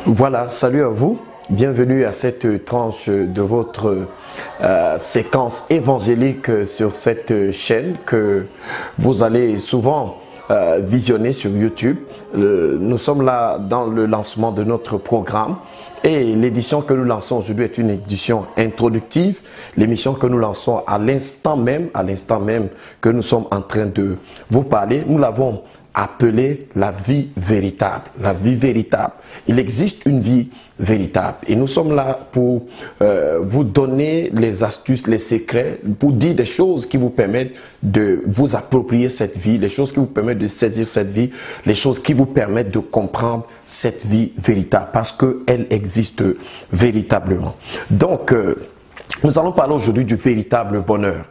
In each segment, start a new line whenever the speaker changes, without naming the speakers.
Voilà, salut à vous. Bienvenue à cette tranche de votre séquence évangélique sur cette chaîne que vous allez souvent visionner sur YouTube. Nous sommes là dans le lancement de notre programme et l'édition que nous lançons aujourd'hui est une édition introductive. L'émission que nous lançons à l'instant même que nous sommes en train de vous parler, nous l'avons appelé la vie véritable. La vie véritable. Il existe une vie véritable. Et nous sommes là pour vous donner les astuces, les secrets, pour dire des choses qui vous permettent de vous approprier cette vie, les choses qui vous permettent de saisir cette vie, les choses qui vous permettent de comprendre cette vie véritable, parce qu'elle existe véritablement. Donc, nous allons parler aujourd'hui du véritable bonheur.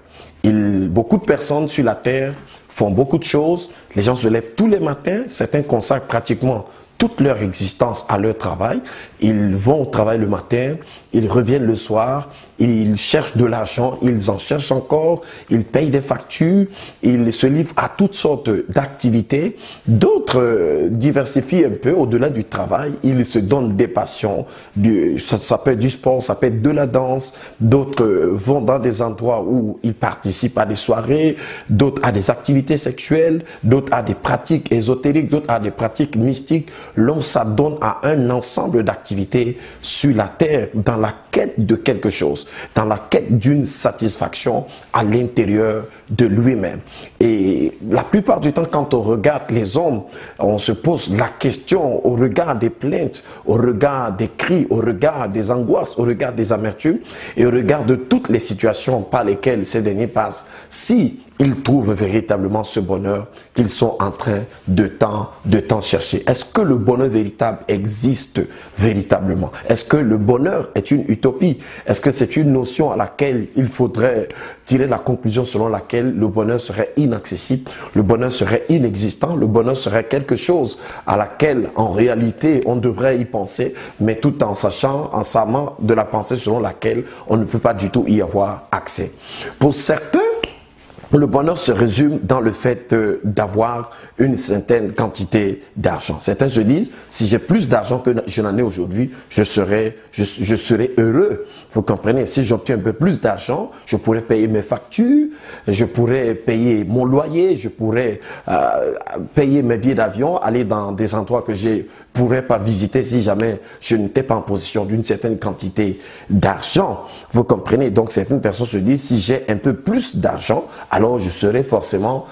Beaucoup de personnes sur la terre font beaucoup de choses. Les gens se lèvent tous les matins. Certains consacrent pratiquement toute leur existence à leur travail. Ils vont au travail le matin, ils reviennent le soir, ils cherchent de l'argent, ils en cherchent encore, ils payent des factures, ils se livrent à toutes sortes d'activités. D'autres diversifient un peu au-delà du travail, ils se donnent des passions, ça peut être du sport, ça peut être de la danse. D'autres vont dans des endroits où ils participent à des soirées, d'autres à des activités sexuelles, d'autres à des pratiques ésotériques, d'autres à des pratiques mystiques. L'homme s'adonne à un ensemble d'activités sur la terre dans la quête de quelque chose, dans la quête d'une satisfaction à l'intérieur de lui-même. Et la plupart du temps, quand on regarde les hommes, on se pose la question au regard des plaintes, au regard des cris, au regard des angoisses, au regard des amertumes et au regard de toutes les situations par lesquelles ces derniers passent, si ils trouvent véritablement ce bonheur qu'ils sont en train de tant chercher. Est-ce que le bonheur véritable existe véritablement? Est-ce que le bonheur est une utopie? Est-ce que c'est une notion à laquelle il faudrait tirer la conclusion selon laquelle le bonheur serait inaccessible, le bonheur serait inexistant, le bonheur serait quelque chose à laquelle en réalité on devrait y penser, mais tout en sachant, en s'amant de la pensée selon laquelle on ne peut pas du tout y avoir accès. Pour certains, le bonheur se résume dans le fait d'avoir une certaine quantité d'argent. Certains se disent, si j'ai plus d'argent que je n'en ai aujourd'hui, je serai heureux. Vous comprenez, si j'obtiens un peu plus d'argent, je pourrais payer mes factures, je pourrais payer mon loyer, je pourrais payer mes billets d'avion, aller dans des endroits que je pourrais pas visiter si jamais je n'étais pas en position d'une certaine quantité d'argent. Vous comprenez, donc certaines personnes se disent, si j'ai un peu plus d'argent, alors je serai forcément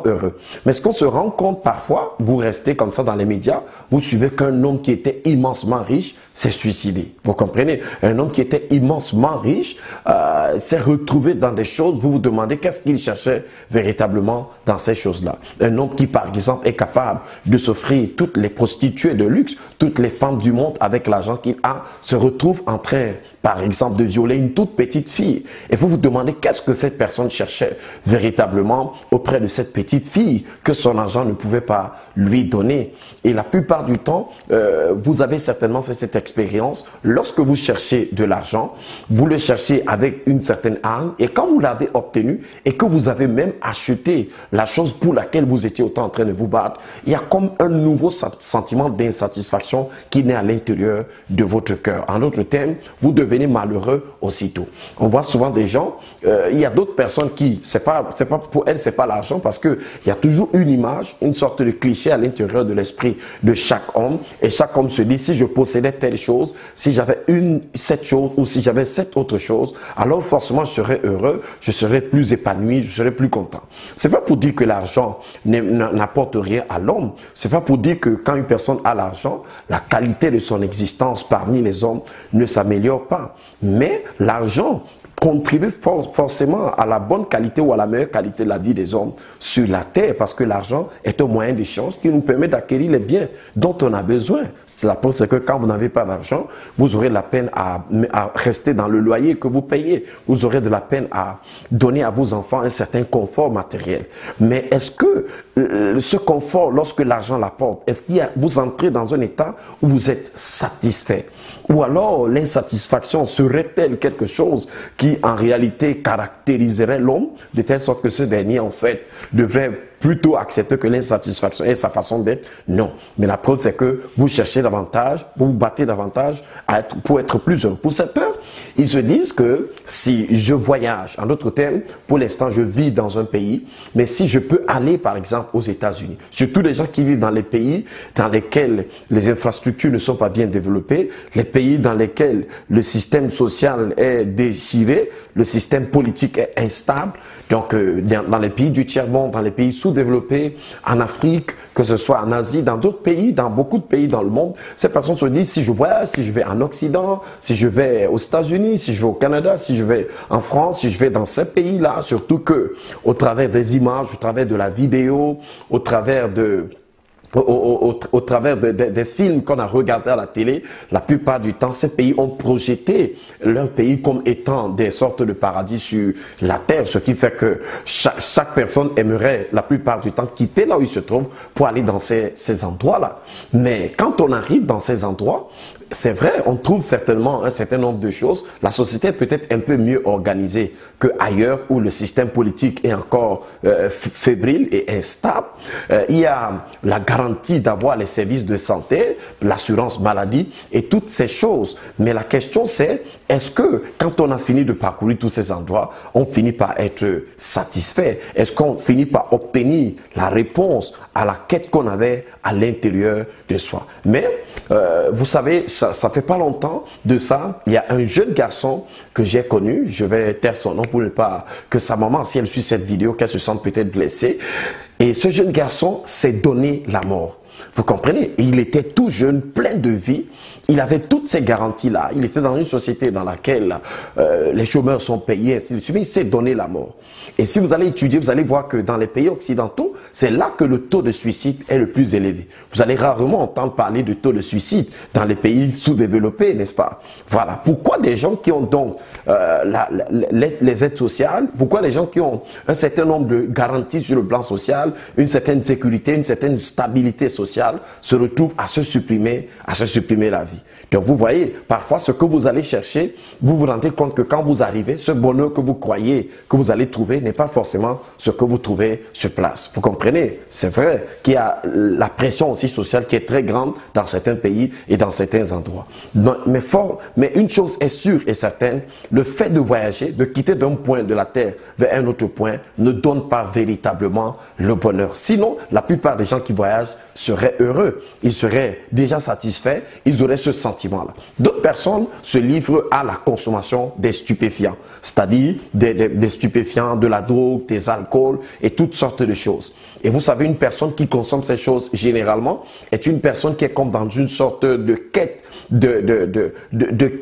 heureux. Mais ce qu'on se rend compte parfois, vous restez comme ça dans les médias, vous suivez qu'un homme qui était immensement riche s'est suicidé. Vous comprenez? Un homme qui était immensement riche s'est retrouvé dans des choses, vous vous demandez qu'est-ce qu'il cherchait véritablement dans ces choses-là. Un homme qui, par exemple, est capable de s'offrir toutes les prostituées de luxe, toutes les femmes du monde avec l'argent qu'il a, se retrouve en train, par exemple, de violer une toute petite fille. Et vous vous demandez qu'est-ce que cette personne cherchait véritablement auprès de cette petite fille que son argent ne pouvait pas lui donner. Et la plupart du temps, vous avez certainement fait cette expérience. Lorsque vous cherchez de l'argent, vous le cherchez avec une certaine hargne et quand vous l'avez obtenu et que vous avez même acheté la chose pour laquelle vous étiez autant en train de vous battre, il y a comme un nouveau sentiment d'insatisfaction qui naît à l'intérieur de votre cœur. En d'autres termes, vous devenez malheureux aussitôt. On voit souvent des gens, il y a d'autres personnes qui, pour elles, c'est pas l'argent parce que il y a toujours une image, une sorte de cliché à l'intérieur de l'esprit de chaque homme et chaque homme se dit, si je possédais telle chose, si j'avais cette chose ou si j'avais cette autre chose, alors forcément je serais heureux, je serais plus épanoui, je serais plus content. C'est pas pour dire que l'argent n'apporte rien à l'homme, c'est pas pour dire que quand une personne a l'argent, la qualité de son existence parmi les hommes ne s'améliore pas. Mais l'argent contribue forcément à la bonne qualité ou à la meilleure qualité de la vie des hommes sur la terre, parce que l'argent est un moyen d'échange qui nous permet d'acquérir les biens dont on a besoin. La preuve, c'est que quand vous n'avez pas d'argent, vous aurez de la peine à rester dans le loyer que vous payez. Vous aurez de la peine à donner à vos enfants un certain confort matériel. Mais est-ce que ce confort, lorsque l'argent l'apporte, est-ce qu'il y a, vous entrez dans un état où vous êtes satisfait? Ou alors l'insatisfaction serait-elle quelque chose qui en réalité caractériserait l'homme de telle sorte que ce dernier en fait devrait plutôt accepter que l'insatisfaction est sa façon d'être? Non. Mais la preuve, c'est que vous cherchez davantage, vous vous battez davantage pour être plus heureux. Pour certains, ils se disent que si je voyage, en d'autres termes, pour l'instant, je vis dans un pays, mais si je peux aller, par exemple, aux États-Unis, surtout les gens qui vivent dans les pays dans lesquels les infrastructures ne sont pas bien développées, les pays dans lesquels le système social est déchiré, le système politique est instable, donc dans les pays du tiers-monde, dans les pays sous-développés, en Afrique, que ce soit en Asie, dans d'autres pays, dans beaucoup de pays dans le monde, ces personnes se disent, si je voyage, si je vais en Occident, si je vais aux États-Unis, si je vais au Canada, si je vais en France, si je vais dans ces pays-là, surtout que au travers des images, au travers de la vidéo, au travers des films qu'on a regardés à la télé, la plupart du temps, ces pays ont projeté leur pays comme étant des sortes de paradis sur la terre, ce qui fait que chaque personne aimerait la plupart du temps quitter là où il se trouve pour aller dans ces endroits-là. Mais quand on arrive dans ces endroits, c'est vrai, on trouve certainement un certain nombre de choses. La société est peut-être un peu mieux organisée qu'ailleurs où le système politique est encore fébrile et instable. Il y a la garantie d'avoir les services de santé, l'assurance maladie et toutes ces choses. Mais la question c'est, est-ce que quand on a fini de parcourir tous ces endroits, on finit par être satisfait? Est-ce qu'on finit par obtenir la réponse à la quête qu'on avait à l'intérieur de soi? Mais vous savez, ça fait pas longtemps de ça, il y a un jeune garçon que j'ai connu, je vais taire son nom pour ne pas que sa maman, si elle suit cette vidéo, qu'elle se sente peut-être blessée. Et ce jeune garçon s'est donné la mort. Vous comprenez? Il était tout jeune, plein de vie. Il avait toutes ces garanties-là. Il était dans une société dans laquelle les chômeurs sont payés, ainsi de suite. Mais il s'est donné la mort. Et si vous allez étudier, vous allez voir que dans les pays occidentaux, c'est là que le taux de suicide est le plus élevé. Vous allez rarement entendre parler de taux de suicide dans les pays sous-développés, n'est-ce pas? Voilà. Pourquoi des gens qui ont donc les aides sociales, pourquoi les gens qui ont un certain nombre de garanties sur le plan social, une certaine sécurité, une certaine stabilité sociale, se retrouvent à se supprimer la vie? Donc vous voyez, parfois ce que vous allez chercher, vous vous rendez compte que quand vous arrivez, ce bonheur que vous croyez que vous allez trouver n'est pas forcément ce que vous trouvez sur place. Vous comprenez? C'est vrai qu'il y a la pression aussi sociale qui est très grande dans certains pays et dans certains endroits. Mais une chose est sûre et certaine, le fait de voyager, de quitter d'un point de la terre vers un autre point, ne donne pas véritablement le bonheur. Sinon, la plupart des gens qui voyagent seraient heureux, ils seraient déjà satisfaits, ils auraient ce sentiment-là. D'autres personnes se livrent à la consommation des stupéfiants, c'est-à-dire des stupéfiants, de la drogue, des alcools et toutes sortes de choses. Et vous savez, une personne qui consomme ces choses généralement est une personne qui est comme dans une sorte de quête,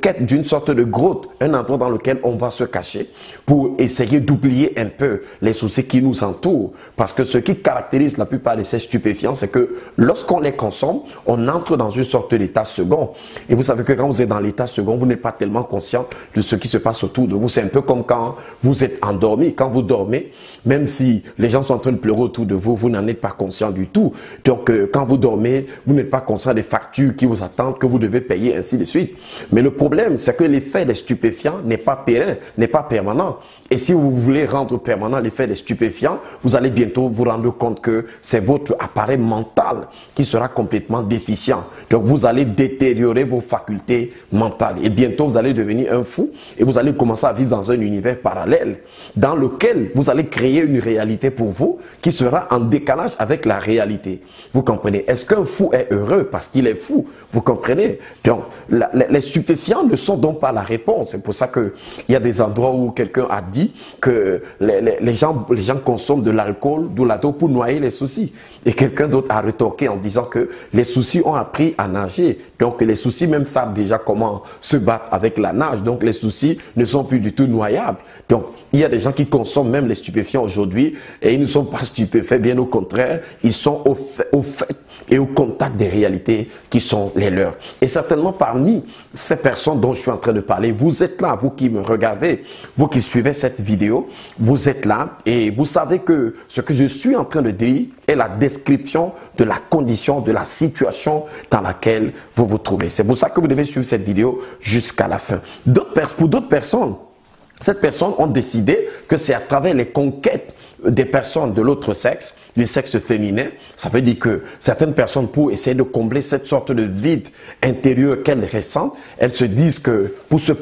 quête d'une sorte de grotte, un endroit dans lequel on va se cacher pour essayer d'oublier un peu les soucis qui nous entourent. Parce que ce qui caractérise la plupart de ces stupéfiants, c'est que lorsqu'on les consomme, on entre dans une sorte d'état second. Et vous savez que quand vous êtes dans l'état second, vous n'êtes pas tellement conscient de ce qui se passe autour de vous. C'est un peu comme quand vous êtes endormi. Quand vous dormez, même si les gens sont en train de pleurer autour de vous, vous n'en êtes pas conscient du tout. Donc, quand vous dormez, vous n'êtes pas conscient des factures qui vous attendent, que vous devez payer, ainsi de suite. Mais le problème, c'est que l'effet des stupéfiants n'est pas pérenne, n'est pas permanent. Et si vous voulez rendre permanent l'effet des stupéfiants, vous allez bientôt vous rendre compte que c'est votre appareil mental qui sera complètement déficient. Donc, vous allez détériorer vos facultés mentales. Et bientôt, vous allez devenir un fou et vous allez commencer à vivre dans un univers parallèle dans lequel vous allez créer une réalité pour vous qui sera en décalage avec la réalité. Vous comprenez? Est-ce qu'un fou est heureux parce qu'il est fou? Vous comprenez? Donc, les stupéfiants ne sont donc pas la réponse. C'est pour ça qu'il y a des endroits où quelqu'un a dit que les gens consomment de l'alcool, de la drogue pour noyer les soucis. Et quelqu'un d'autre a rétorqué en disant que les soucis ont appris à nager. Donc, les soucis même savent déjà comment se battre avec la nage. Donc, les soucis ne sont plus du tout noyables. Donc, il y a des gens qui consomment même les stupéfiants aujourd'hui et ils ne sont pas stupéfaits, bien au contraire, ils sont au fait et au contact des réalités qui sont les leurs. Et certainement parmi ces personnes dont je suis en train de parler, vous êtes là, vous qui me regardez, vous qui suivez cette vidéo, vous êtes là et vous savez que ce que je suis en train de dire est la description de la condition, de la situation dans laquelle vous vous trouvez. C'est pour ça que vous devez suivre cette vidéo jusqu'à la fin. Pour d'autres personnes, ces personnes ont décidé que c'est à travers les conquêtes des personnes de l'autre sexe du sexe féminin. Ça veut dire que certaines personnes, pour essayer de combler cette sorte de vide intérieur qu'elles ressentent, elles se disent que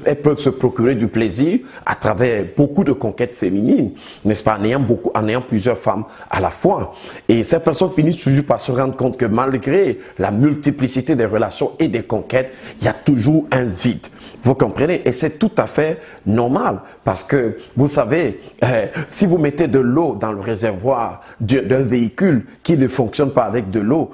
elles peuvent se procurer du plaisir à travers beaucoup de conquêtes féminines, n'est-ce pas, en ayant plusieurs femmes à la fois. Et ces personnes finissent toujours par se rendre compte que malgré la multiplicité des relations et des conquêtes, il y a toujours un vide. Vous comprenez? Et c'est tout à fait normal parce que, vous savez, si vous mettez de l'eau dans le réservoir d'un véhicule qui ne fonctionne pas avec de l'eau,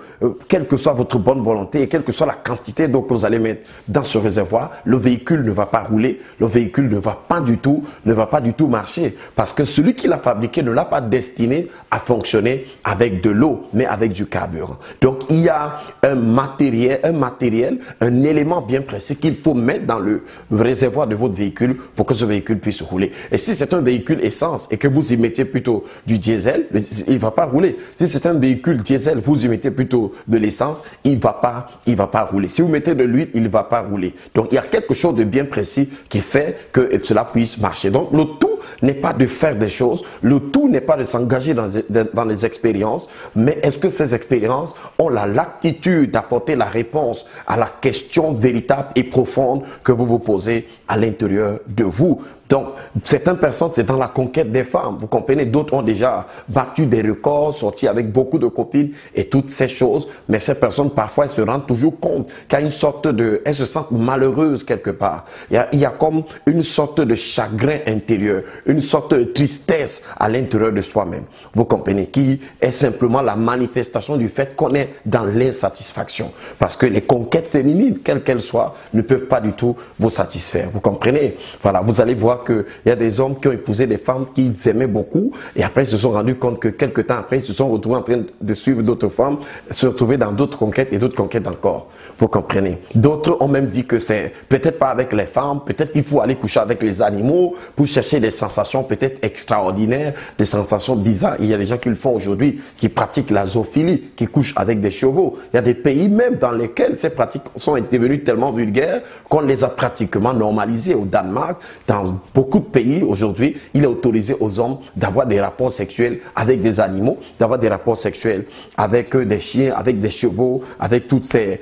quelle que soit votre bonne volonté et quelle que soit la quantité d'eau que vous allez mettre dans ce réservoir, le véhicule ne va pas rouler, le véhicule ne va pas du tout marcher parce que celui qui l'a fabriqué ne l'a pas destiné à fonctionner avec de l'eau, mais avec du carburant. Donc, il y a un matériel, un élément bien précis qu'il faut mettre dans le réservoir de votre véhicule pour que ce véhicule puisse rouler. Et si c'est un véhicule essence et que vous y mettez plutôt du diesel, il ne va pas rouler. Si c'est un véhicule diesel, vous y mettez plutôt de l'essence, il va pas rouler. Si vous mettez de l'huile, il ne va pas rouler. Donc, il y a quelque chose de bien précis qui fait que cela puisse marcher. Donc, le tout n'est pas de faire des choses, le tout n'est pas de s'engager dans les expériences, mais est-ce que ces expériences ont la latitude d'apporter la réponse à la question véritable et profonde que vous vous posez à l'intérieur de vous? Donc, certaines personnes, c'est dans la conquête des femmes. Vous comprenez, d'autres ont déjà battu des records, sorti avec beaucoup de copines et toutes ces choses. Mais ces personnes, parfois, elles se rendent toujours compte qu'il y a une sorte de... Elles se sentent malheureuses quelque part. Il y a comme une sorte de chagrin intérieur, une sorte de tristesse à l'intérieur de soi-même. Vous comprenez, qui est simplement la manifestation du fait qu'on est dans l'insatisfaction. Parce que les conquêtes féminines, quelles qu'elles soient, ne peuvent pas du tout vous satisfaire. Vous comprenez? Voilà, vous allez voir qu'il y a des hommes qui ont épousé des femmes qu'ils aimaient beaucoup et après ils se sont rendus compte que quelques temps après ils se sont retrouvés en train de suivre d'autres femmes, se retrouver dans d'autres conquêtes et d'autres conquêtes encore. Vous comprenez? D'autres ont même dit que c'est peut-être pas avec les femmes, peut-être qu'il faut aller coucher avec les animaux pour chercher des sensations peut-être extraordinaires, des sensations bizarres. Il y a des gens qui le font aujourd'hui, qui pratiquent la zoophilie, qui couchent avec des chevaux. Il y a des pays même dans lesquels ces pratiques sont devenues tellement vulgaires qu'on les a pratiquement normalisées. Au Danemark, dans beaucoup de pays aujourd'hui, il est autorisé aux hommes d'avoir des rapports sexuels avec des animaux, d'avoir des rapports sexuels avec des chiens, avec des chevaux, avec toutes ces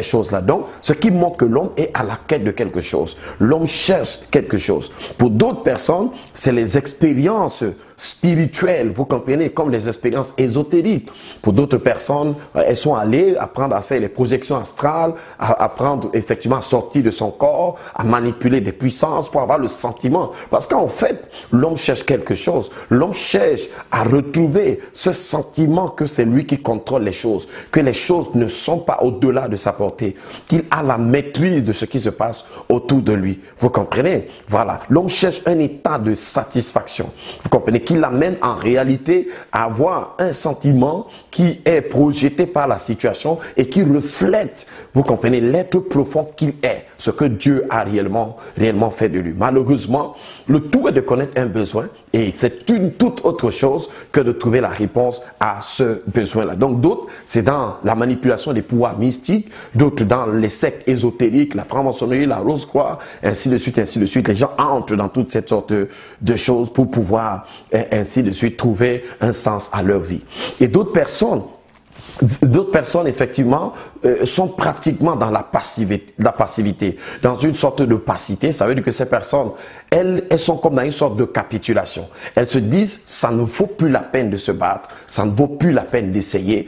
choses-là. Donc, ce qui montre que l'homme est à la quête de quelque chose. L'homme cherche quelque chose. Pour d'autres personnes, c'est les expériences spirituelles, vous comprenez, comme les expériences ésotériques. Pour d'autres personnes, elles sont allées apprendre à faire les projections astrales, à apprendre effectivement à sortir de son corps, à manipuler des puissances pour avoir le sentiment. Parce qu'en fait, l'homme cherche quelque chose. L'homme cherche à retrouver ce sentiment que c'est lui qui contrôle les choses, que les choses ne sont pas au-delà de sa portée, qu'il a la maîtrise de ce qui se passe autour de lui. Vous comprenez? Voilà. L'homme cherche un état de satisfaction. Vous comprenez? Qui l'amène en réalité à avoir un sentiment qui est projeté par la situation et qui reflète, vous comprenez, l'être profond qu'il est, ce que Dieu a réellement fait de lui. Malheureusement, le tout est de connaître un besoin et c'est une toute autre chose que de trouver la réponse à ce besoin-là. Donc d'autres, c'est dans la manipulation des pouvoirs mystiques, d'autres dans les sectes ésotériques, la franc-maçonnerie, la Rose-Croix, ainsi de suite, ainsi de suite. Les gens entrent dans toutes cette sorte de choses pour pouvoir ainsi de suite trouver un sens à leur vie. Et d'autres personnes, effectivement, sont pratiquement dans la passivité, dans une sorte de passivité. Ça veut dire que ces personnes, elles sont comme dans une sorte de capitulation. Elles se disent, ça ne vaut plus la peine de se battre, ça ne vaut plus la peine d'essayer,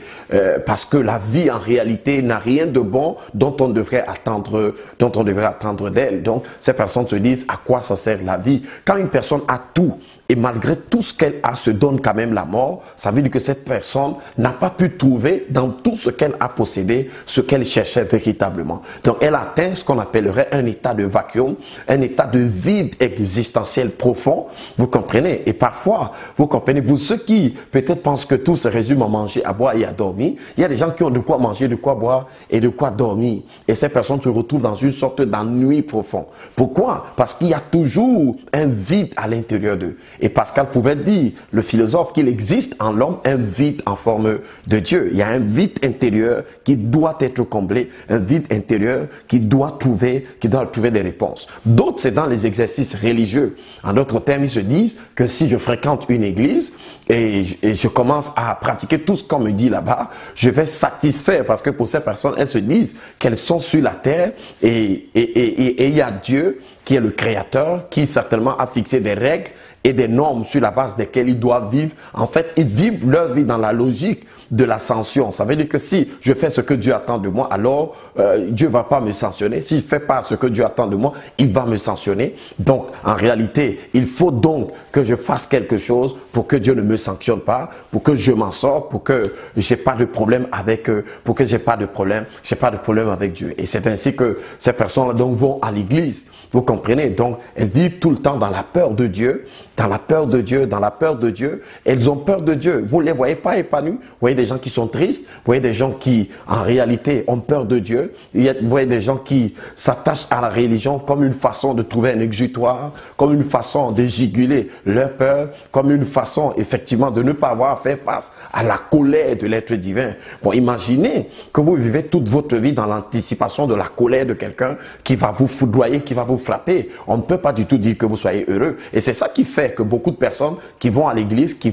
parce que la vie en réalité n'a rien de bon dont on devrait attendre d'elle. Donc, ces personnes se disent, à quoi ça sert la vie? Quand une personne a tout, et malgré tout ce qu'elle a, se donne quand même la mort, ça veut dire que cette personne n'a pas pu trouver dans tout ce qu'elle a possédé, ce qu'elle cherchait véritablement. Donc elle atteint ce qu'on appellerait un état de vacuum, un état de vide existentiel profond, vous comprenez? Et parfois, vous comprenez, pour ceux qui peut-être pensent que tout se résume à manger, à boire et à dormir, il y a des gens qui ont de quoi manger, de quoi boire et de quoi dormir. Et ces personnes se retrouvent dans une sorte d'ennui profond. Pourquoi? Parce qu'il y a toujours un vide à l'intérieur d'eux. Et Pascal pouvait dire, le philosophe, qu'il existe en l'homme un vide en forme de Dieu. Il y a un vide intérieur qui doit être comblé, un vide intérieur qui doit trouver des réponses. D'autres, c'est dans les exercices religieux. En d'autres termes, ils se disent que si je fréquente une église et je commence à pratiquer tout ce qu'on me dit là-bas, je vais satisfaire, parce que pour ces personnes, elles se disent qu'elles sont sur la terre et il y a Dieu qui est le créateur, qui certainement a fixé des règles et des normes sur la base desquelles ils doivent vivre. En fait, ils vivent leur vie dans la logique de l'ascension. Ça veut dire que si je fais ce que Dieu attend de moi, alors Dieu ne va pas me sanctionner. Si je ne fais pas ce que Dieu attend de moi, il va me sanctionner. Donc, en réalité, il faut donc que je fasse quelque chose pour que Dieu ne me sanctionne pas, pour que je m'en sorte, pour que j'ai pas de problème avec eux, pour que j'ai pas de problème avec Dieu. Et c'est ainsi que ces personnes-là donc vont à l'église. Vous comprenez? Donc, elles vivent tout le temps dans la peur de Dieu, dans la peur de Dieu, dans la peur de Dieu. Elles ont peur de Dieu. Vous ne les voyez pas épanouis. Vous voyez des gens qui sont tristes. Vous voyez des gens qui, en réalité, ont peur de Dieu. Vous voyez des gens qui s'attachent à la religion comme une façon de trouver un exutoire, comme une façon de juguler leur peur, comme une façon, effectivement, de ne pas avoir à faire face à la colère de l'être divin. Bon, imaginez que vous vivez toute votre vie dans l'anticipation de la colère de quelqu'un qui va vous foudroyer, qui va vous frapper. On ne peut pas du tout dire que vous soyez heureux. Et c'est ça qui fait que beaucoup de personnes qui vont à l'église, qui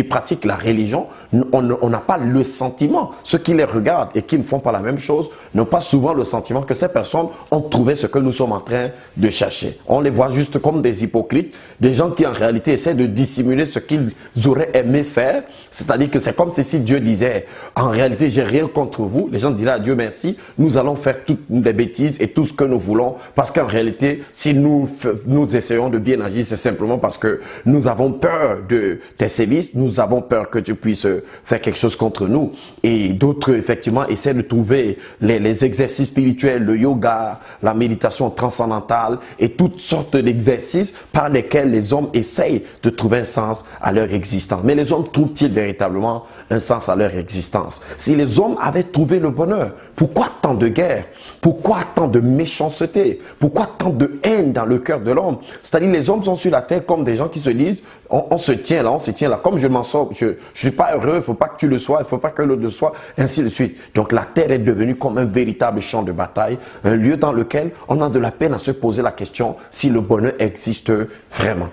pratiquent la religion, on n'a pas le sentiment. Ceux qui les regardent et qui ne font pas la même chose n'ont pas souvent le sentiment que ces personnes ont trouvé ce que nous sommes en train de chercher. On les voit juste comme des hypocrites, des gens qui en réalité essaient de dissimuler ce qu'ils auraient aimé faire. C'est-à-dire que c'est comme si Dieu disait, en réalité, j'ai rien contre vous. Les gens diraient à Dieu merci, nous allons faire toutes les bêtises et tout ce que nous voulons, parce qu'en réalité, si nous essayons de bien agir, c'est simplement parce que nous avons peur de tes sévices, nous avons peur que tu puisses faire quelque chose contre nous. Et d'autres, effectivement, essaient de trouver les exercices spirituels, le yoga, la méditation transcendantale et toutes sortes d'exercices par lesquels les hommes essayent de trouver un sens à leur existence. Mais les hommes trouvent-ils véritablement un sens à leur existence? Si les hommes avaient trouvé le bonheur, pourquoi tant de guerre? Pourquoi tant de méchanceté? Pourquoi tant de haine dans le cœur de l'homme? C'est-à-dire les hommes sont sur la terre comme des gens qui se disent on se tient là, comme je m'en sors, je suis pas heureux, il faut pas que tu le sois, il faut pas que l'autre le soit, ainsi de suite. Donc la terre est devenue comme un véritable champ de bataille, un lieu dans lequel on a de la peine à se poser la question si le bonheur existe vraiment.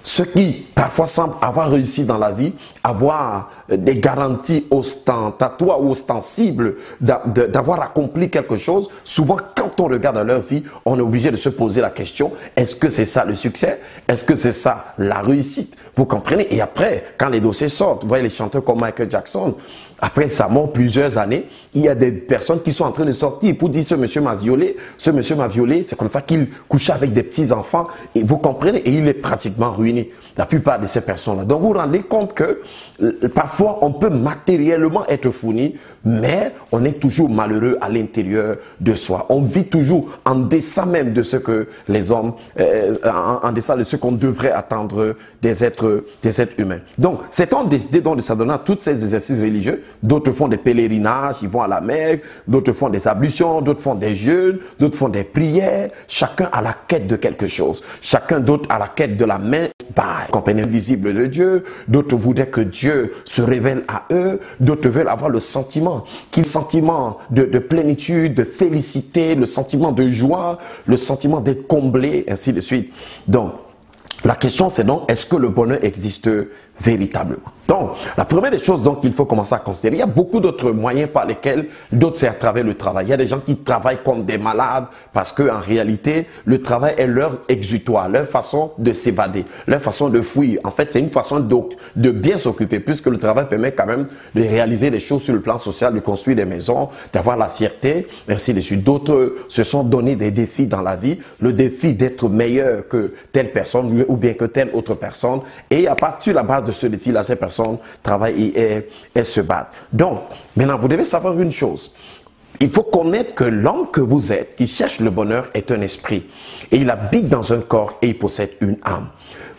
Ceux qui parfois semblent avoir réussi dans la vie, avoir des garanties ostentatoires ou ostensibles d'avoir accompli quelque chose, souvent quand on regarde leur vie, on est obligé de se poser la question, est-ce que c'est ça le succès? Est-ce que c'est ça la réussite? Vous comprenez? Et après, quand les dossiers sortent, vous voyez les chanteurs comme Michael Jackson, après sa mort plusieurs années, il y a des personnes qui sont en train de sortir pour dire ce monsieur m'a violé, c'est comme ça qu'il couchait avec des petits enfants, et vous comprenez, et il est pratiquement ruiné, la plupart de ces personnes-là. Donc vous vous rendez compte que parfois on peut matériellement être fourni, mais on est toujours malheureux à l'intérieur de soi. On vit toujours en deçà même de ce que les hommes, en deçà de ce qu'on devrait attendre des êtres humains. Donc certains ont décidé donc de s'adonner à tous ces exercices religieux. D'autres font des pèlerinages, ils vont à la Mecque, d'autres font des ablutions, d'autres font des jeûnes, d'autres font des prières, chacun à la quête de quelque chose, chacun d'autre à la quête de la main, compagnie invisible de Dieu, d'autres voudraient que Dieu se révèle à eux, d'autres veulent avoir le sentiment de plénitude, de félicité, le sentiment de joie, le sentiment d'être comblé, ainsi de suite. Donc, la question c'est donc, est-ce que le bonheur existe véritablement? Donc, la première des choses donc qu'il faut commencer à considérer, il y a beaucoup d'autres moyens par lesquels, d'autres c'est à travers le travail. Il y a des gens qui travaillent comme des malades parce que en réalité, le travail est leur exutoire, leur façon de s'évader, leur façon de fuir. En fait, c'est une façon de bien s'occuper puisque le travail permet quand même de réaliser des choses sur le plan social, de construire des maisons, d'avoir la fierté, ainsi de suite. D'autres se sont donné des défis dans la vie, le défi d'être meilleur que telle personne ou bien que telle autre personne. Et à partir de la base de ce défi-là, ces personnes travaillent et se battent. Donc, maintenant, vous devez savoir une chose. Il faut connaître que l'homme que vous êtes, qui cherche le bonheur, est un esprit. Et il habite dans un corps et il possède une âme.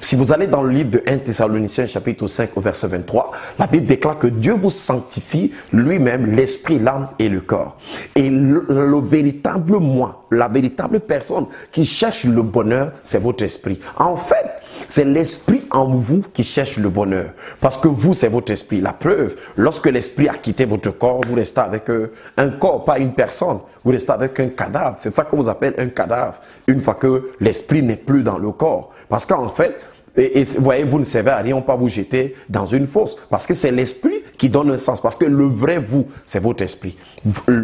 Si vous allez dans le livre de 1 Thessaloniciens chapitre 5 au verset 23, la Bible déclare que Dieu vous sanctifie lui-même, l'esprit, l'âme et le corps. Et le véritable moi, la véritable personne qui cherche le bonheur, c'est votre esprit. En fait, c'est l'esprit en vous qui cherche le bonheur. Parce que vous, c'est votre esprit. La preuve, lorsque l'esprit a quitté votre corps, vous restez avec un corps, pas une personne. Vous restez avec un cadavre. C'est ça qu'on vous appelle un cadavre. Une fois que l'esprit n'est plus dans le corps. Parce qu'en fait, et vous voyez, vous ne servez à rien, on ne peut pas vous jeter dans une fosse. Parce que c'est l'esprit qui donne un sens. Parce que le vrai vous, c'est votre esprit.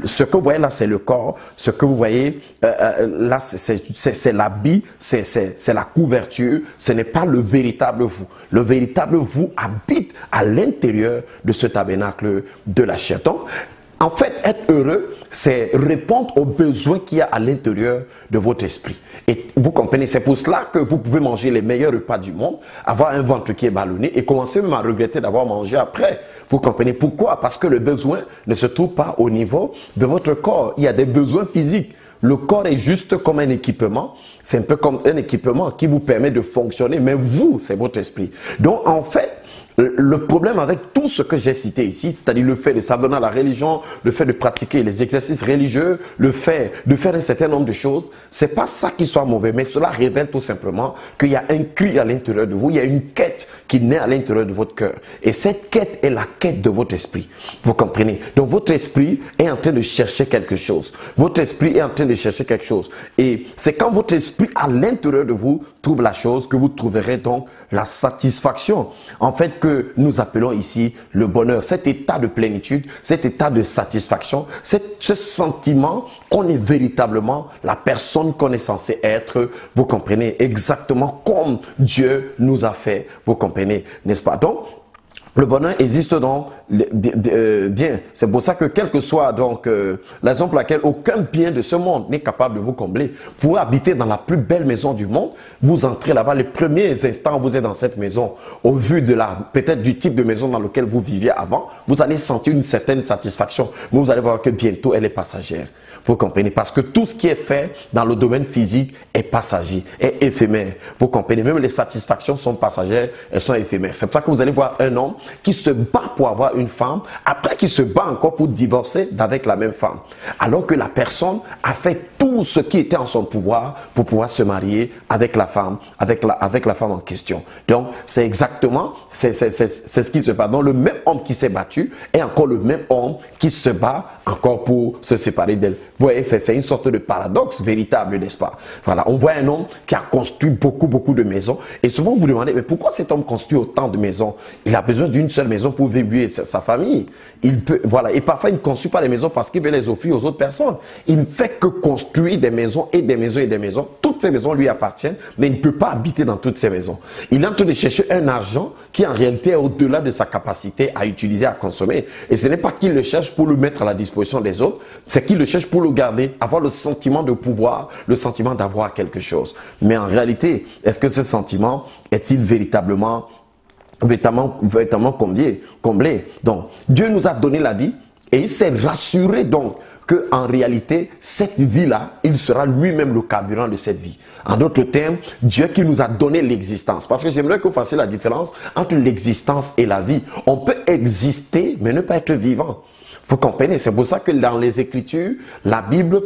Ce que vous voyez là, c'est le corps. Ce que vous voyez là, c'est l'habit, c'est la couverture. Ce n'est pas le véritable vous. Le véritable vous habite à l'intérieur de ce tabernacle de la chair. Donc, en fait, être heureux, c'est répondre aux besoins qu'il y a à l'intérieur de votre esprit. Et vous comprenez, c'est pour cela que vous pouvez manger les meilleurs repas du monde, avoir un ventre qui est ballonné et commencer même à regretter d'avoir mangé après. Vous comprenez pourquoi? Parce que le besoin ne se trouve pas au niveau de votre corps. Il y a des besoins physiques. Le corps est juste comme un équipement. C'est un peu comme un équipement qui vous permet de fonctionner. Mais vous, c'est votre esprit. Donc, en fait, le problème avec tout ce que j'ai cité ici, c'est-à-dire le fait de s'abonner à la religion, le fait de pratiquer les exercices religieux, le fait de faire un certain nombre de choses, c'est pas ça qui soit mauvais, mais cela révèle tout simplement qu'il y a un cri à l'intérieur de vous, il y a une quête qui naît à l'intérieur de votre cœur. Et cette quête est la quête de votre esprit. Vous comprenez? Donc votre esprit est en train de chercher quelque chose. Votre esprit est en train de chercher quelque chose. Et c'est quand votre esprit à l'intérieur de vous trouve la chose que vous trouverez donc la satisfaction. En fait, que nous appelons ici le bonheur, cet état de plénitude, cet état de satisfaction, ce sentiment qu'on est véritablement la personne qu'on est censé être, vous comprenez, exactement comme Dieu nous a fait, vous comprenez, n'est-ce pas? Donc, le bonheur existe donc bien. C'est pour ça que quelle que soit donc la raison pour laquelle aucun bien de ce monde n'est capable de vous combler. Vous pouvez habiter dans la plus belle maison du monde, vous entrez là-bas, les premiers instants où vous êtes dans cette maison, au vu de peut-être du type de maison dans lequel vous viviez avant, vous allez sentir une certaine satisfaction. Mais vous allez voir que bientôt elle est passagère. Vous comprenez? Parce que tout ce qui est fait dans le domaine physique est passager, est éphémère. Vous comprenez? Même les satisfactions sont passagères, elles sont éphémères. C'est pour ça que vous allez voir un homme qui se bat pour avoir une femme, après qui se bat encore pour divorcer avec la même femme. Alors que la personne a fait tout ce qui était en son pouvoir pour pouvoir se marier avec la femme, avec la femme en question. Donc, c'est exactement, c'est ce qui se passe. Donc, le même homme qui s'est battu est encore le même homme qui se bat encore pour se séparer d'elle. Vous voyez, c'est une sorte de paradoxe véritable, n'est-ce pas? Voilà, on voit un homme qui a construit beaucoup de maisons. Et souvent, vous vous demandez, mais pourquoi cet homme construit autant de maisons? Il a besoin d'une seule maison pour vivre sa famille. Il peut, voilà. Et parfois, il ne construit pas les maisons parce qu'il veut les offrir aux autres personnes. Il ne fait que construire des maisons et des maisons et des maisons. Toutes ces maisons lui appartiennent, mais il ne peut pas habiter dans toutes ces maisons. Il est en train de chercher un argent qui, en réalité, est au-delà de sa capacité à utiliser, à consommer. Et ce n'est pas qu'il le cherche pour le mettre à la disposition des autres, c'est qu'il le cherche pour le garder, avoir le sentiment de pouvoir, le sentiment d'avoir quelque chose. Mais en réalité, est-ce que ce sentiment est-il véritablement comblé? Donc, Dieu nous a donné la vie et il s'est rassuré donc qu'en réalité, cette vie-là, il sera lui-même le carburant de cette vie. En d'autres termes, Dieu qui nous a donné l'existence. Parce que j'aimerais que vous fassiez la différence entre l'existence et la vie. On peut exister, mais ne pas être vivant. Vous comprenez? C'est pour ça que dans les Écritures, la Bible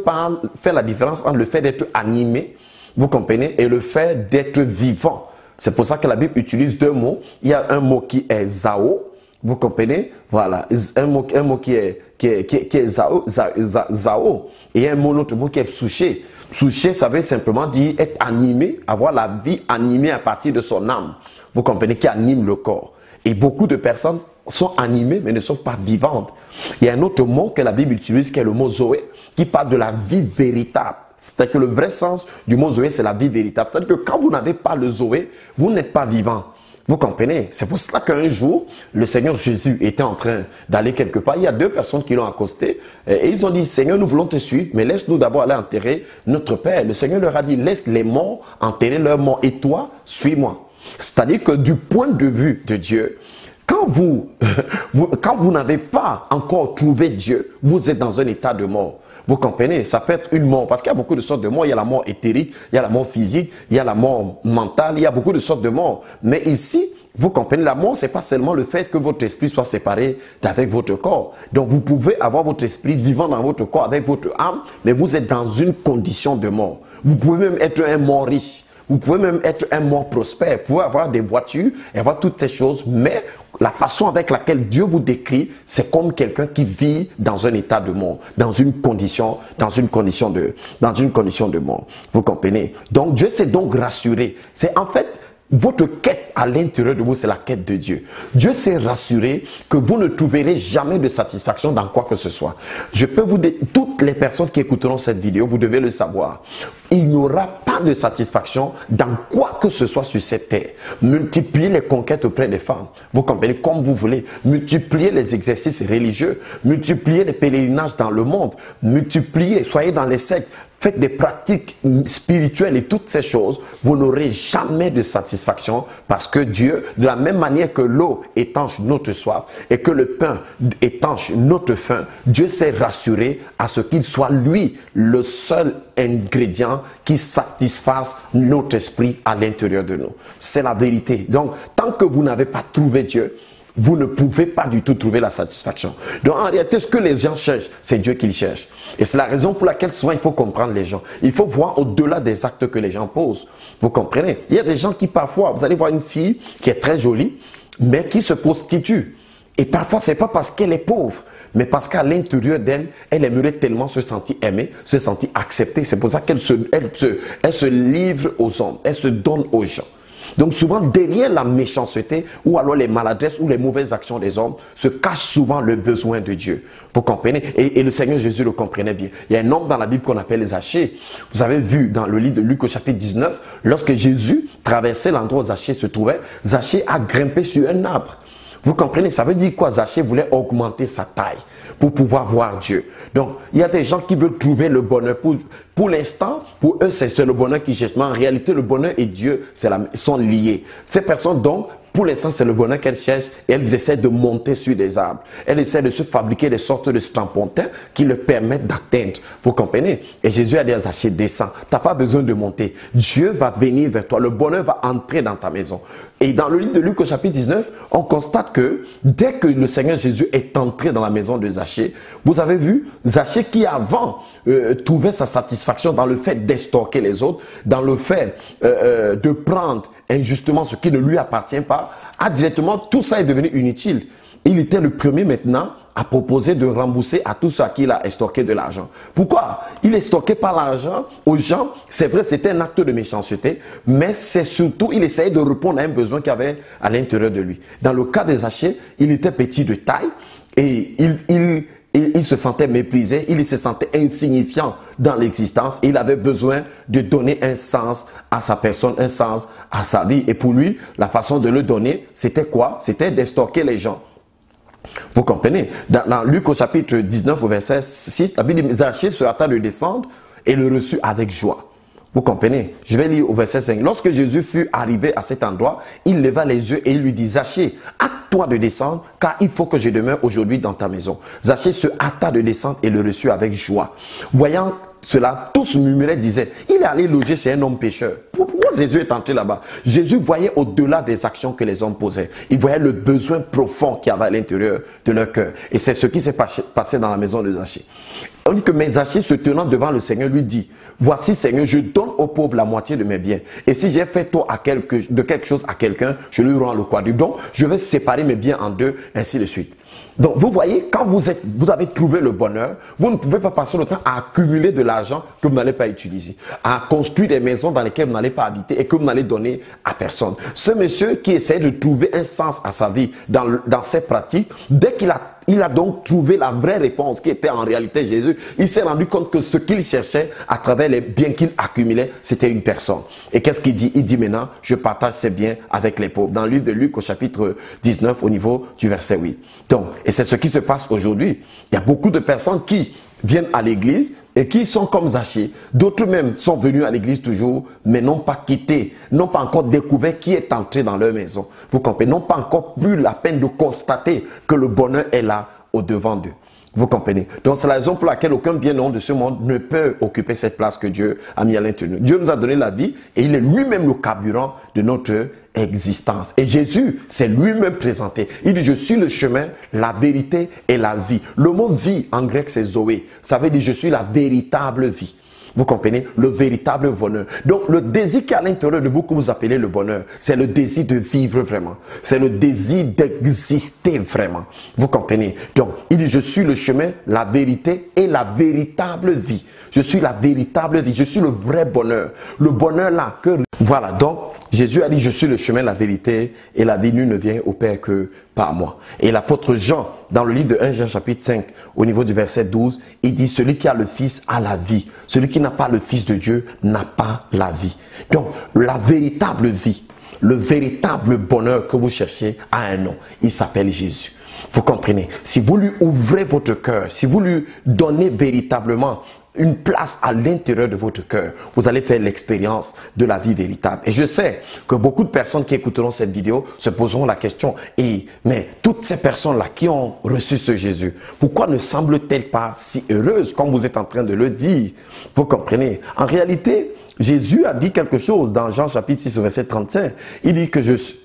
fait la différence entre le fait d'être animé, vous comprenez, et le fait d'être vivant. C'est pour ça que la Bible utilise deux mots. Il y a un mot qui est zao, vous comprenez? Voilà, un mot qui est zao, et un autre mot qui est psuché. Psuché, ça veut simplement dire être animé, avoir la vie animée à partir de son âme. Vous comprenez? Qui anime le corps. Et beaucoup de personnes sont animées mais ne sont pas vivantes. Il y a un autre mot que la Bible utilise qui est le mot Zoé, qui parle de la vie véritable. C'est-à-dire que le vrai sens du mot Zoé, c'est la vie véritable. C'est-à-dire que quand vous n'avez pas le Zoé, vous n'êtes pas vivant. Vous comprenez? C'est pour cela qu'un jour, le Seigneur Jésus était en train d'aller quelque part. Il y a deux personnes qui l'ont accosté et ils ont dit, Seigneur, nous voulons te suivre, mais laisse-nous d'abord aller enterrer notre Père. Le Seigneur leur a dit, laisse les morts enterrer leurs morts et toi, suis-moi. C'est-à-dire que du point de vue de Dieu, quand vous n'avez pas encore trouvé Dieu, vous êtes dans un état de mort. Vous comprenez? Ça peut être une mort, parce qu'il y a beaucoup de sortes de morts. Il y a la mort éthérique, il y a la mort physique, il y a la mort mentale, il y a beaucoup de sortes de morts. Mais ici, Vous comprenez, la mort, ce n'est pas seulement le fait que votre esprit soit séparé d'avec votre corps. Donc, vous pouvez avoir votre esprit vivant dans votre corps avec votre âme, mais vous êtes dans une condition de mort. Vous pouvez même être un mort riche. Vous pouvez même être un mort prospère. Vous pouvez avoir des voitures et avoir toutes ces choses, mais la façon avec laquelle Dieu vous décrit, c'est comme quelqu'un qui vit dans un état de mort, dans une condition de mort. Vous comprenez? Donc, Dieu s'est donc rassuré. C'est en fait votre quête à l'intérieur de vous, c'est la quête de Dieu. Dieu s'est rassuré que vous ne trouverez jamais de satisfaction dans quoi que ce soit. Je peux vous dire, toutes les personnes qui écouteront cette vidéo, vous devez le savoir. Il n'y aura pas de satisfaction dans quoi que ce soit sur cette terre. Multipliez les conquêtes auprès des femmes. Vous comprenez comme vous voulez. Multipliez les exercices religieux. Multipliez les pèlerinages dans le monde. Multipliez, soyez dans les sectes. Faites des pratiques spirituelles et toutes ces choses, vous n'aurez jamais de satisfaction parce que Dieu, de la même manière que l'eau étanche notre soif et que le pain étanche notre faim, Dieu s'est rassuré à ce qu'il soit lui le seul ingrédient qui satisfasse notre esprit à l'intérieur de nous. C'est la vérité. Donc, tant que vous n'avez pas trouvé Dieu, vous ne pouvez pas du tout trouver la satisfaction. Donc en réalité, ce que les gens cherchent, c'est Dieu qu'ils cherchent. Et c'est la raison pour laquelle souvent il faut comprendre les gens. Il faut voir au-delà des actes que les gens posent. Vous comprenez? Il y a des gens qui parfois, vous allez voir une fille qui est très jolie, mais qui se prostitue. Et parfois, ce n'est pas parce qu'elle est pauvre, mais parce qu'à l'intérieur d'elle, elle aimerait tellement se sentir aimée, se sentir acceptée. C'est pour ça qu'elle se livre aux hommes, elle se donne aux gens. Donc souvent, derrière la méchanceté ou alors les maladresses ou les mauvaises actions des hommes, se cache souvent le besoin de Dieu. Vous comprenez? Et le Seigneur Jésus le comprenait bien. Il y a un homme dans la Bible qu'on appelle Zachée. Vous avez vu dans le livre de Luc au chapitre 19, lorsque Jésus traversait l'endroit où Zachée se trouvait, Zachée a grimpé sur un arbre. Vous comprenez? Ça veut dire quoi? Zachée voulait augmenter sa taille pour pouvoir voir Dieu. Donc, il y a des gens qui veulent trouver le bonheur. Pour l'instant, pour eux, c'est le bonheur qu'ils cherchent. Mais en réalité, le bonheur et Dieu sont liés. Ces personnes, donc, pour l'instant, c'est le bonheur qu'elles cherchent et elles essaient de monter sur des arbres. Elles essaient de se fabriquer des sortes de strapontins qui leur permettent d'atteindre. Vous comprenez? Et Jésus a dit à Zachée, descends. Tu n'as pas besoin de monter. Dieu va venir vers toi. Le bonheur va entrer dans ta maison. Et dans le livre de Luc au chapitre 19, on constate que dès que le Seigneur Jésus est entré dans la maison de Zachée, vous avez vu, Zachée qui avant trouvait sa satisfaction dans le fait d'estorquer les autres, dans le fait de prendre injustement ce qui ne lui appartient pas, directement tout ça est devenu inutile. Il était le premier maintenant à proposer de rembourser à tous ceux à qui il a estorqué de l'argent. Pourquoi? Il estorquait pas l'argent aux gens. C'est vrai, c'était un acte de méchanceté, mais c'est surtout, il essayait de répondre à un besoin qu'il y avait à l'intérieur de lui. Dans le cas de Zachée, il était petit de taille et il se sentait méprisé, il se sentait insignifiant dans l'existence. Il avait besoin de donner un sens à sa personne, un sens à sa vie. Et pour lui, la façon de le donner, c'était quoi? C'était d'estorquer les gens. Vous comprenez? Dans Luc au chapitre 19 au verset 6, la Bible dit, Zachée se hâta de descendre et le reçut avec joie. Vous comprenez? Je vais lire au verset 5. Lorsque Jésus fut arrivé à cet endroit, il leva les yeux et il lui dit, Zachée, hâte-toi de descendre, car il faut que je demeure aujourd'hui dans ta maison. Zachée se hâta de descendre et le reçut avec joie. Voyant cela, tous murmuraient, disaient, il est allé loger chez un homme pécheur. Pourquoi Jésus est entré là-bas? Jésus voyait au-delà des actions que les hommes posaient. Il voyait le besoin profond qu'il y avait à l'intérieur de leur cœur. Et c'est ce qui s'est passé dans la maison de Zachée. On dit que mais Zachée, se tenant devant le Seigneur, lui dit, voici Seigneur, je donne aux pauvres la moitié de mes biens. Et si j'ai fait tort de quelque chose à quelqu'un, je lui rends le quadruple. Donc, je vais séparer mes biens en deux, ainsi de suite. Donc, vous voyez, quand vous avez trouvé le bonheur, vous ne pouvez pas passer le temps à accumuler de l'argent que vous n'allez pas utiliser, à construire des maisons dans lesquelles vous n'allez pas habiter et que vous n'allez donner à personne. Ce monsieur qui essaie de trouver un sens à sa vie dans ses pratiques, dès qu'il a donc trouvé la vraie réponse qui était en réalité Jésus, il s'est rendu compte que ce qu'il cherchait à travers les biens qu'il accumulait, c'était une personne. Et qu'est-ce qu'il dit? Il dit maintenant, je partage ces biens avec les pauvres. Dans le livre de Luc au chapitre 19 au niveau du verset 8. Donc, et c'est ce qui se passe aujourd'hui. Il y a beaucoup de personnes qui viennent à l'église et qui sont comme Zachée. D'autres même sont venus à l'église toujours, mais n'ont pas quitté, n'ont pas encore découvert qui est entré dans leur maison. Vous comprenez? N'ont pas encore pris la peine de constater que le bonheur est là au devant d'eux. Vous comprenez? Donc c'est la raison pour laquelle aucun bien-nom de ce monde ne peut occuper cette place que Dieu a mis à l'intérieur. Dieu nous a donné la vie et il est lui-même le carburant de notre existence. Et Jésus s'est lui-même présenté. Il dit, je suis le chemin, la vérité et la vie. Le mot vie en grec c'est zoé. Ça veut dire je suis la véritable vie. Vous comprenez? Le véritable bonheur. Donc, le désir qui est à l'intérieur de vous, que vous appelez le bonheur, c'est le désir de vivre vraiment. C'est le désir d'exister vraiment. Vous comprenez? Donc, il dit, je suis le chemin, la vérité et la véritable vie. Je suis la véritable vie. Je suis le vrai bonheur. Le bonheur là que... Voilà, donc, Jésus a dit, je suis le chemin, la vérité et la vie. Nul ne vient au Père que par moi. Et l'apôtre Jean, dans le livre de 1 Jean chapitre 5, au niveau du verset 12, il dit, celui qui a le Fils a la vie. Celui qui n'a pas le Fils de Dieu n'a pas la vie. Donc, la véritable vie, le véritable bonheur que vous cherchez a un nom. Il s'appelle Jésus. Vous comprenez? Si vous lui ouvrez votre cœur, si vous lui donnez véritablement une place à l'intérieur de votre cœur, vous allez faire l'expérience de la vie véritable. Et je sais que beaucoup de personnes qui écouteront cette vidéo se poseront la question, mais toutes ces personnes-là qui ont reçu ce Jésus, pourquoi ne semblent-elles pas si heureuses comme vous êtes en train de le dire? Vous comprenez? En réalité, Jésus a dit quelque chose dans Jean chapitre 6 verset 35. Il dit que Jésus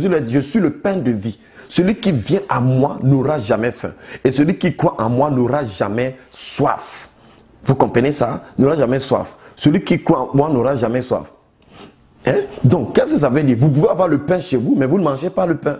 l'a dit, je suis le pain de vie. Celui qui vient à moi n'aura jamais faim. Et celui qui croit en moi n'aura jamais soif. Vous comprenez ça? N'aura jamais soif. Celui qui croit en moi n'aura jamais soif. Hein? Donc, qu'est-ce que ça veut dire? Vous pouvez avoir le pain chez vous, mais vous ne mangez pas le pain.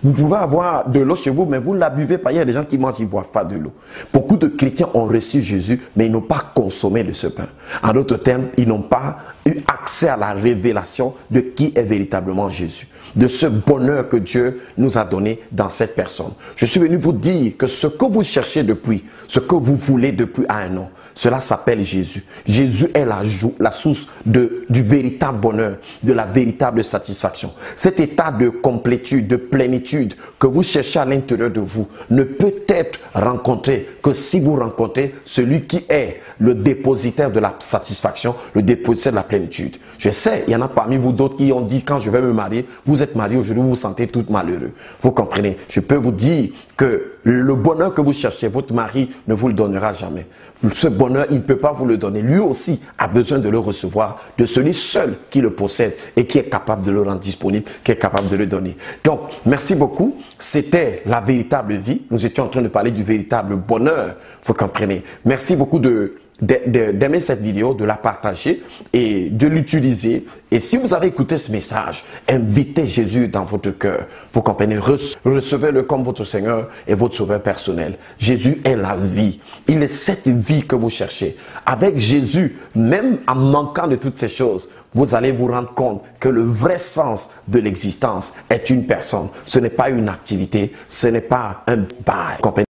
Vous pouvez avoir de l'eau chez vous, mais vous ne la buvez pas. Il y a des gens qui mangent, ils ne boivent pas de l'eau. Beaucoup de chrétiens ont reçu Jésus, mais ils n'ont pas consommé de ce pain. En d'autres termes, ils n'ont pas eu accès à la révélation de qui est véritablement Jésus. De ce bonheur que Dieu nous a donné dans cette personne. Je suis venu vous dire que ce que vous cherchez depuis, ce que vous voulez depuis a un nom. Cela s'appelle Jésus. Jésus est la source du véritable bonheur, de la véritable satisfaction. Cet état de complétude, de plénitude que vous cherchez à l'intérieur de vous ne peut être rencontré que si vous rencontrez celui qui est le dépositaire de la satisfaction, le dépositaire de la plénitude. Je sais, il y en a parmi vous d'autres qui ont dit, quand je vais me marier, vous êtes mariés aujourd'hui, vous vous sentez tout malheureux. Vous comprenez? Je peux vous dire que le bonheur que vous cherchez, votre mari ne vous le donnera jamais. Ce bonheur, il ne peut pas vous le donner. Lui aussi a besoin de le recevoir de celui seul qui le possède et qui est capable de le rendre disponible, qui est capable de le donner. Donc, merci beaucoup. C'était la véritable vie. Nous étions en train de parler du véritable bonheur. Vous comprenez? Merci beaucoup d'aimer cette vidéo, de la partager et de l'utiliser. Et si vous avez écouté ce message, invitez Jésus dans votre cœur. Vous comprenez? Recevez-le comme votre Seigneur et votre Sauveur personnel. Jésus est la vie. Il est cette vie que vous cherchez. Avec Jésus, même en manquant de toutes ces choses, vous allez vous rendre compte que le vrai sens de l'existence est une personne. Ce n'est pas une activité, ce n'est pas un bail.